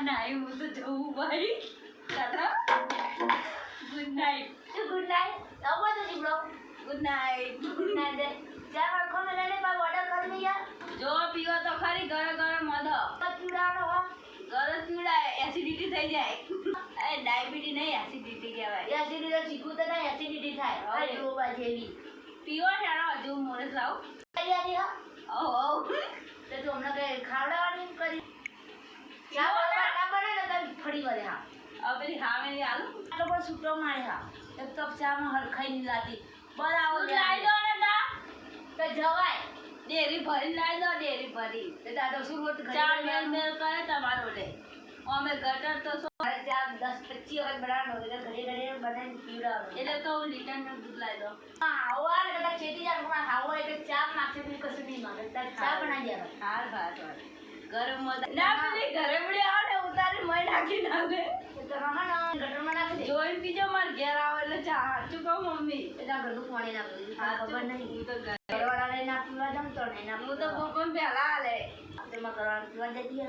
નાઈ હું તો જવું ભાઈ કાકા ગુડ નાઇટ ગુડ નાઇટ આવો તો જીબડો ગુડ નાઇટ દે ચાર વાર કોને લેને બા ઓર્ડર કરી લિયા જો પીવો તો ખરી ગરમ ગરમ મધ પચુડાનો હો ગરમ પીવડાય એસિડિટી થઈ જાય એ ડાયાબિટીસ નહીં એસિડિટી કહેવાય એસિડિટી તો ચીકુ તો ના એસિડિટી થાય આ જો બા જેવી પીવો ઠાણો હજુ મોરસ લાવ તૈયારી હો ઓહો તે તો હમણાં કે ખાવડાવવાની કરી ચા બને ને તો ફરી વળે હા હવે પેલી હામે આલુ આટલો પણ છૂટો મારે હા એક કપ ચામાં હરખાઈ ની લાતી બરાબર દૂધ લાવી દો ને તા તો જવાય ડેરી ભરી લાવી દો ડેરી ભરી તે દાદો સુરત ચાર મેલ મેલ કરે તમારો લે અમે ગટર તો ચા 10-25 વખત બનાવવાનો એટલે ઘરે ઘરે બનાવીને પીવડાવવાનો એટલે તો લીટરનું દૂધ લાવી દો હા આવા ને કદાચ ખેતી જાણ માં હાવો એટલે ચા માથે બી કશું નહીં માંગે ચા બનાવી દેવાનો હાલ ભાત ગરમ મધ ના પેલી ઘરે પડી આવો ને ઉતારી મય નાખી નાખે તો રમણ ગટરમાં નાખી દે જોઈન પીજો માર ઘેર આવો એટલે ચા હાચું કહું મમ્મી એટલે ઘરનું પાણી નાખી હા ખબર નહીં હું તો ઘરવાળા લઈને પીવા જાઉં તો નહીં હું તો કોણ પહેલા આલે તેમાં કરવાનું પીવા જતી